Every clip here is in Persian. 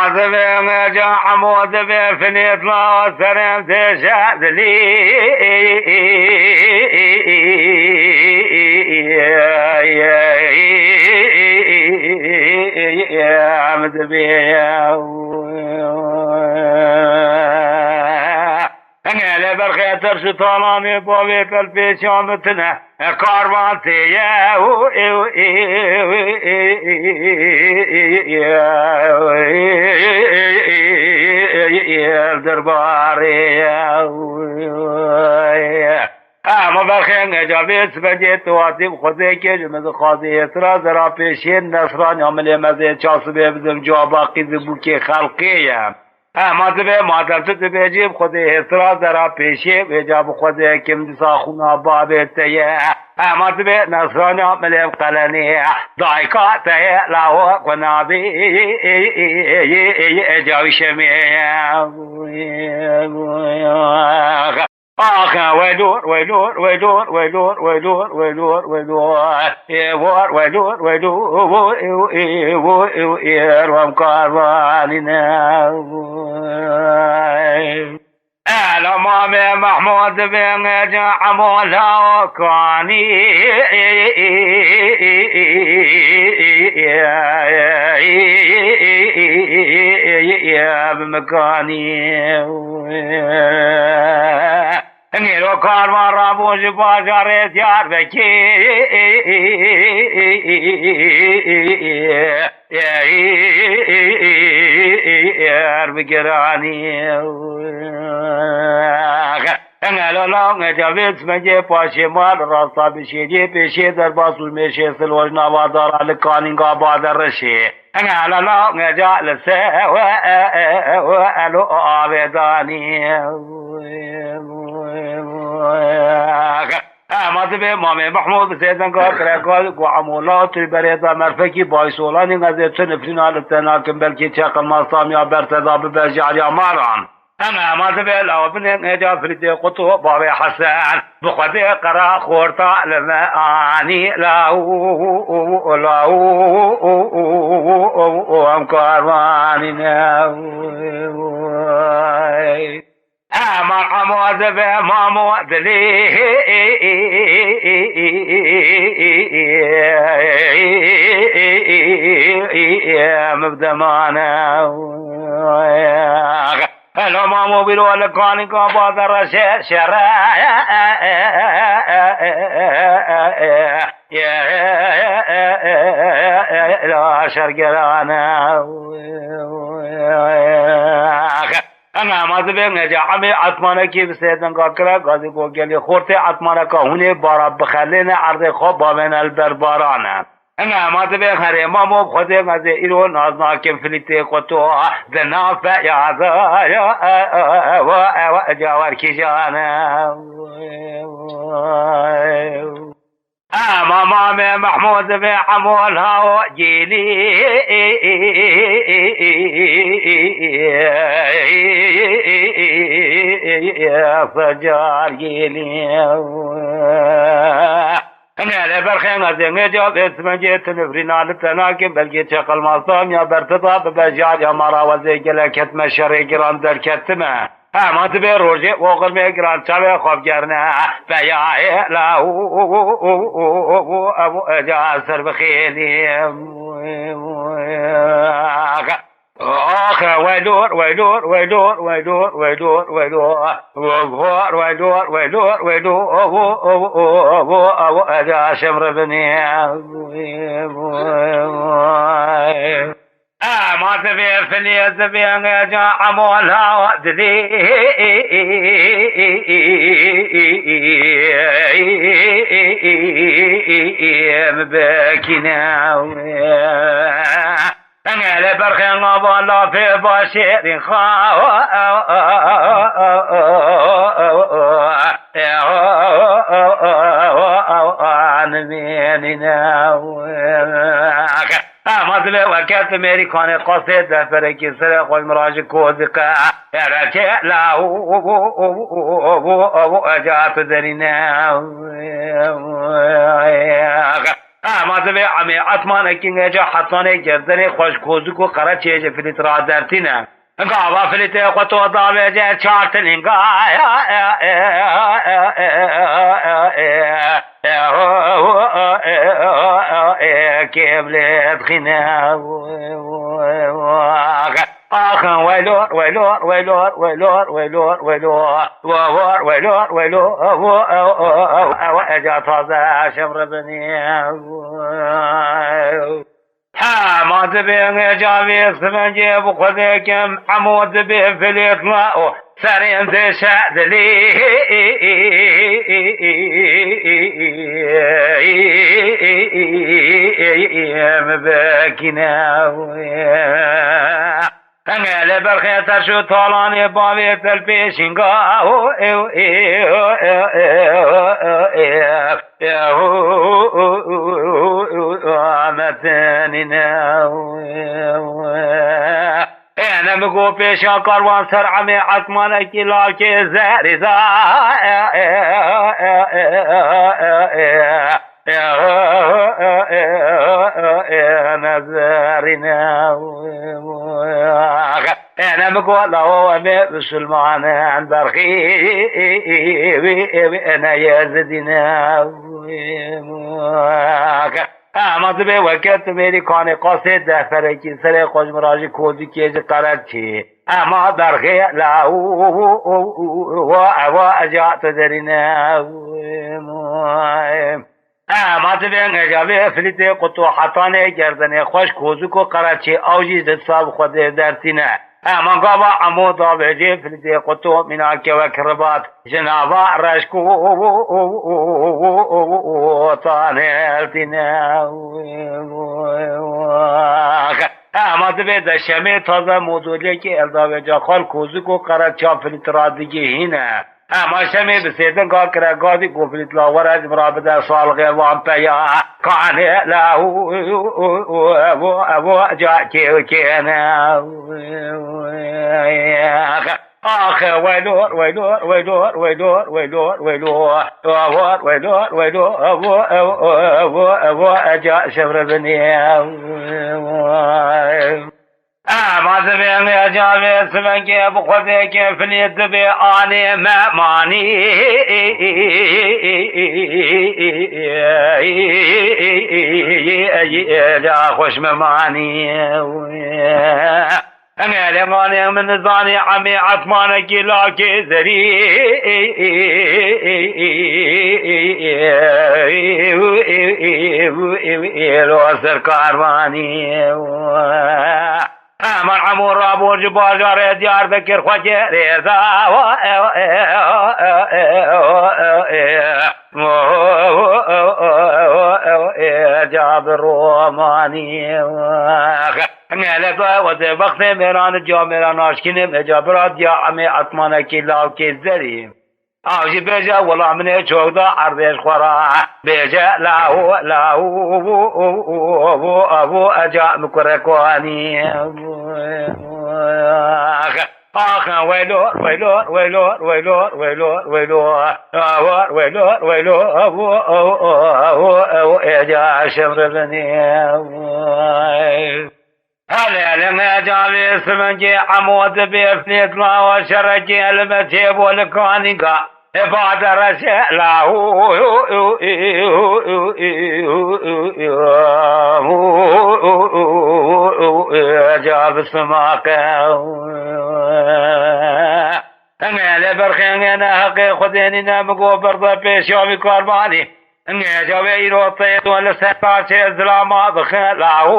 عذبي جا حمود بفنيت لا سرم تشهد لي يا مدبي أنا برخيتر شطانامي بوبي قلبي شامتنا كاروانتي يا درباري ما برخين جابيت بجيت واتيب خذي كجمز خاضي اسرا زرا پیشین نصران عمل مزه چاسبه بدم جواباقی زبوکی خلقیه ما تبه مادر تبه جيب خذي اسرا زرا پیشی وجاب خذي كم دساخونا بابتيه ما تبه نصران عمل قلني ضايقاته لاو قنابي جاوي شميه ويدور ويدور ويدور ويدور ويدور ويدور ويدور ويدور ومقارباننا الأمام محمود بن عمولها وكاني يا بمكاني نیرو کاروان را بوش بازار زیار بکی یار بگرانی انگلو لانگ جاویت مجه پاشه مال راستا بشیدی پیشه در باسول میشه سلوش نوادار لکانینگ آباد رشه انگلو لانگ جال سه و الو آبدانی ما تبه مامه محمود سیدن کا کرکال کو عمولات بريده مرفکی بایسولانی غزت نفرین حالتنا کم بلکی چقل ماستامیا برتدا ببرجعل اماران انا ما تبه لو بن اجا فريد قطو باب حسن بخدي قرا خورتا لماني لاو ام كارواننا أمر عمود بمامود لي مبدمانا هلو مامو بلو لكاني كابادر شرع لا شرقلانا انا مذبه نجاحمه عطمانه کی بسیدن کا کرا غازی کو گلی خورته عطمانه کا هونه بارا بخلین عرض خواب بامن البربارانه انا مذبه خره ما خود غازی ایرو نازناکم فلیته قطو ذنافع یا و جاور کی جانه مامام محمود بعمولها وجيلي يا فجار جيلي انا لبرخين غزين جاب اسم جيت نفرنا لتناكم بلقي تقل مصام يا برتضى ببجار يا مرا وزي قلكت مشري قران در كتمه ما تبي روجي وقل ميقران شبه خوف جرنا فيا لا ابو جاسر بخيلي اخ ويدور ويدور ويدور ويدور ويدور ويدور ويدور ويدور ويدور ابو جاسر بني ما تبي فني تبي أنا عمولها ودلي مبكينا أنا لبرخين والله في بشير مثل وقت میری خانه قصد دفره کی سر خوی مراج کوزقه رکه لاو اجات درینه ما تبي عمي عثمان أكين جا حصانة جردني خوش كوزك وقرأ شيء فلت رادرتنا قاوا فلت قطو ضابع جا شارتن إنقا كيبلت خنا آخن ويلور ويلور ويلور ويلور ويلور ويلور وور ويلور ويلور أجا طازة شمر بني ها ما تبين جابي سمنجي بخذكم عمود بفليت ما سرين تشهد لي مبكنا أنا لبرخي ترشو طالاني بابي تلبيشنقا متننا أنا مقو بيشا قروان سرعمي عثمانك لاكي زارزا نزارنا أنا مقول له بسلمان عن برخي أنا يزدنا ما تبي وقت میری کان قاصد دفتر کی سر خوش مراجع کودی که قرار چی اما برخی لا و اجات درنا ما تبي نجابه فلیت قطو حتانه گردن خوش کوزو کو قرار چی اوجی دصاب خود درتینه اما قابا عمود آبجی فلیت قطو مناک و کربات جنابا رشکو طانلتنا اما تبي دشمه تازه موضوعی که الداوه جا خال کوزو کو قرار چا فلیت را دیگه هینه اما شمی بسیدن کا کرگادی گفت لاور از مرابط سالغه وان پیا کانه لاو ابو جا کینا آخ ويلور ويلور ويلور ويلور ويلور ويلور ويلور ويلور ابو اجا شبر بني ما زبين يا جابي سمنك ابو خذك فليت بي اني ما ماني يا خوش ماني أنا لماني من زاني عمي عثمانك لاكي زري الوسر كارواني من عمور رابور جبار جار ديار ذكر خجر ريزا جاب الروماني نلقى وذبخت ميران الجامران عاشقين مجابرات يا عمي عثمانك لاكي زري آجی بیجا ولا منه چودا عربیش خورا بیجا لاو ابو اجا مکرکوانی آخ ویلور ویلور ویلور ویلور ویلور ویلور ویلور ویلور ابو اجا شمر بنی هلا لما جابي سمنجي عمود بيفنيت لا وشركي المتيب والكانيقا بعد رشا لاهو جاب السماقة أنا لبرخين أنا حقي خذيني نامقو برضا بيشومي كارباني أنا جابي روطيت ولا سفاشي الزلامة بخلاهو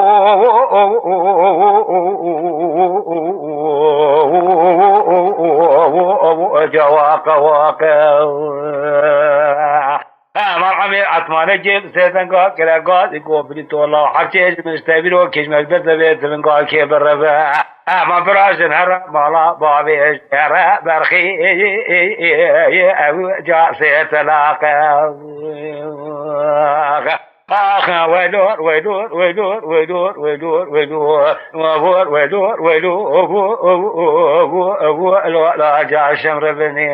جواك واقع مرحبا عثمان جيب سيدن قال كلا قال يقول بليت والله حرشي مستبيرو كيش مكبت بيت من قال كيف الرفا ما براشن هر مالا بابي شرا برخي جاء سيتلاقى آخ ويلور ويلور ويلور ويلور ويلور ويلور ويلور ويلور ويلور لا جاء شمر بني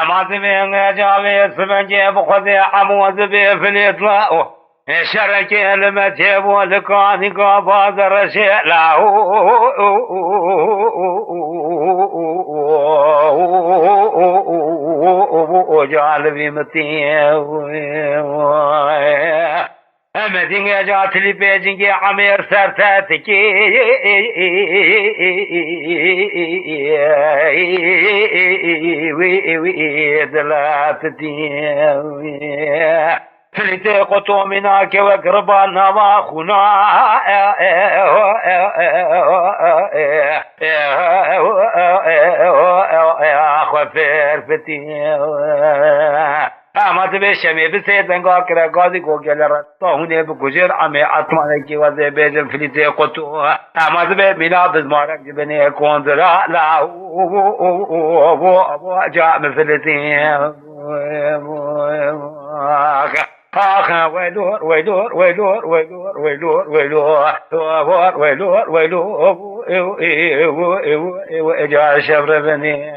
ما تبين جابي سمنجي بخذي عموز بفليت لا شرك المتيب ولكاني قاباز الرشي لا وجعل متيب أمدين جات لي بيجنجي عمير سرتاتكي دلاتتي فلتي قطو مناك وقربانا واخونا اخو فيرفتي ما تبشمي بسيطن قاكرا قاضي قوكي لرطاهوني بكجر عمي عطمانكي وزي بيجن فلتي قطو ما تبه منا بزمارك جبني كوندرا لا ابو جاء من فلتي آخ ويدور ويدور ويدور ويدور ويدور ويدور ويدور ويدور جاء شبر بني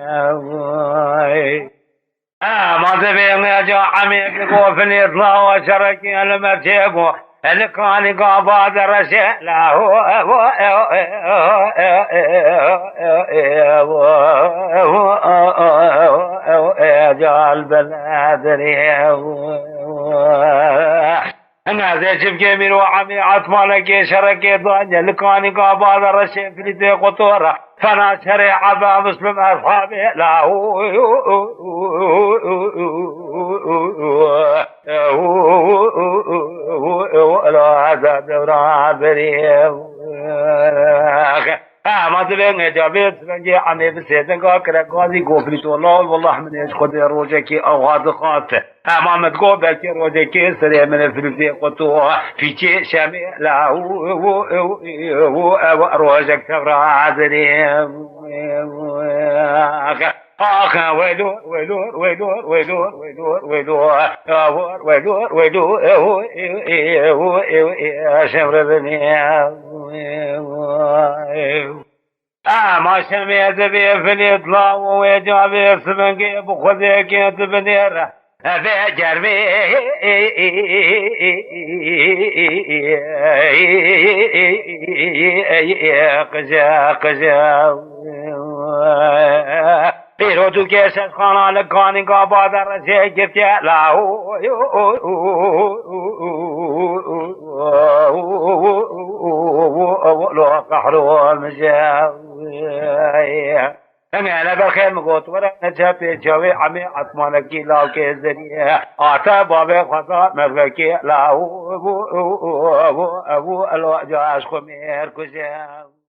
ما تبين جاء عميق قوفني اطلع وشركي المرتب اللي كان قابض رشي لا جاء البلاد أنا زي شبكي من وعمي عطمانك شركي ضاني اللي كان قابض رشي في لدي قطورة فانا شريع عبا مسلم أصحابي لا ولا هذا دورا بريم ما تبين جابيت سنجي عمي بسيطن قاكرا قاضي قوفلي طولال والله من ايش خد روجكي او هذا خاطة ما متقو بلكي روجكي سريع من الفلسي قطوة في شيء شامي لا روجك سفر عذريم آخ ويدور ويدور ويدور ويدور ويدور ويدور ويدور ويدور شمر بني ما شميت بي في الإطلاع ويجابي سمنكي بخذيك تبنير فجر بي قجا قجا پیرو تو کیسه خانه لکانی کا بادر سے گفتیا لاو لو قحرو المجاوي انا بخير مقوت ورا نجابي جاوي عمي عطمانكي لاو کے ذریعے آتا بابے خطا مغلقی لاو ابو الواجاش خمیر کجاو